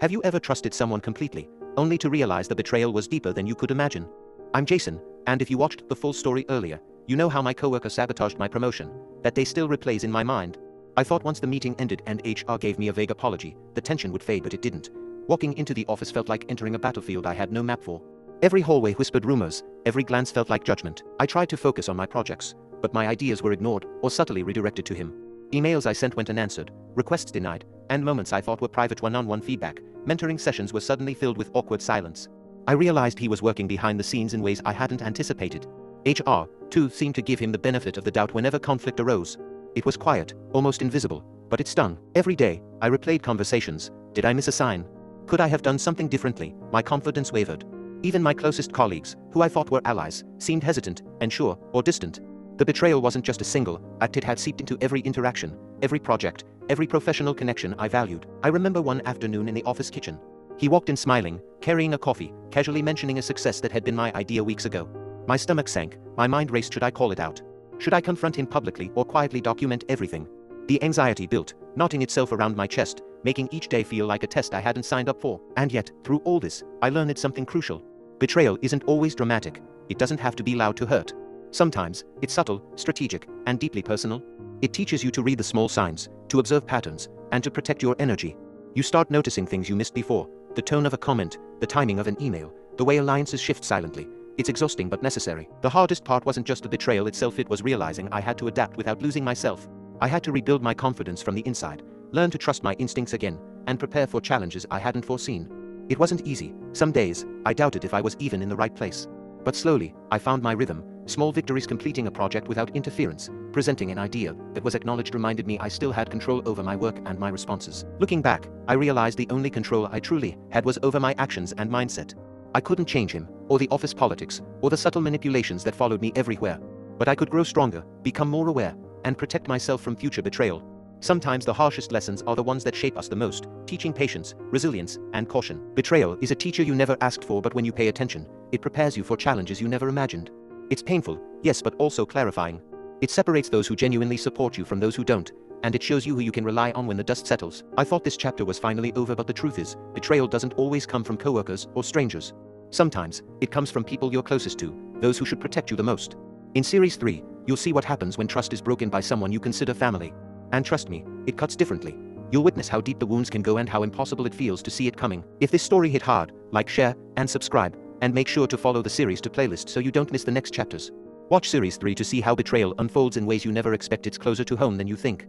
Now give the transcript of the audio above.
Have you ever trusted someone completely, only to realize the betrayal was deeper than you could imagine? I'm Jason, and if you watched the full story earlier, you know how my coworker sabotaged my promotion. That day still replays in my mind. I thought once the meeting ended and HR gave me a vague apology, the tension would fade, but it didn't. Walking into the office felt like entering a battlefield I had no map for. Every hallway whispered rumors, every glance felt like judgment. I tried to focus on my projects, but my ideas were ignored or subtly redirected to him. Emails I sent went unanswered, requests denied, and moments I thought were private one-on-one feedback, mentoring sessions were suddenly filled with awkward silence. I realized he was working behind the scenes in ways I hadn't anticipated. HR, too, seemed to give him the benefit of the doubt whenever conflict arose. It was quiet, almost invisible, but it stung. Every day, I replayed conversations. Did I miss a sign? Could I have done something differently? My confidence wavered. Even my closest colleagues, who I thought were allies, seemed hesitant, unsure, or distant. The betrayal wasn't just a single act, it had seeped into every interaction, every project, every professional connection I valued. I remember one afternoon in the office kitchen. He walked in smiling, carrying a coffee, casually mentioning a success that had been my idea weeks ago. My stomach sank, my mind raced. Should I call it out? Should I confront him publicly or quietly document everything? The anxiety built, knotting itself around my chest, making each day feel like a test I hadn't signed up for. And yet, through all this, I learned something crucial. Betrayal isn't always dramatic. It doesn't have to be loud to hurt. Sometimes, it's subtle, strategic, and deeply personal. It teaches you to read the small signs, to observe patterns, and to protect your energy. You start noticing things you missed before, the tone of a comment, the timing of an email, the way alliances shift silently. It's exhausting but necessary. The hardest part wasn't just the betrayal itself, it was realizing I had to adapt without losing myself. I had to rebuild my confidence from the inside, learn to trust my instincts again, and prepare for challenges I hadn't foreseen. It wasn't easy. Some days, I doubted if I was even in the right place. But slowly, I found my rhythm. Small victories, completing a project without interference, presenting an idea that was acknowledged, reminded me I still had control over my work and my responses. Looking back, I realized the only control I truly had was over my actions and mindset. I couldn't change him, or the office politics, or the subtle manipulations that followed me everywhere. But I could grow stronger, become more aware, and protect myself from future betrayal. Sometimes the harshest lessons are the ones that shape us the most, teaching patience, resilience, and caution. Betrayal is a teacher you never asked for, but when you pay attention, it prepares you for challenges you never imagined. It's painful, yes, but also clarifying. It separates those who genuinely support you from those who don't, and it shows you who you can rely on when the dust settles. I thought this chapter was finally over, but the truth is, betrayal doesn't always come from coworkers or strangers. Sometimes, it comes from people you're closest to, those who should protect you the most. In Series 3, you'll see what happens when trust is broken by someone you consider family. And trust me, it cuts differently. You'll witness how deep the wounds can go and how impossible it feels to see it coming. If this story hit hard, like, share, and subscribe, and make sure to follow the series to playlist so you don't miss the next chapters. Watch Series 3 to see how betrayal unfolds in ways you never expect. It's closer to home than you think.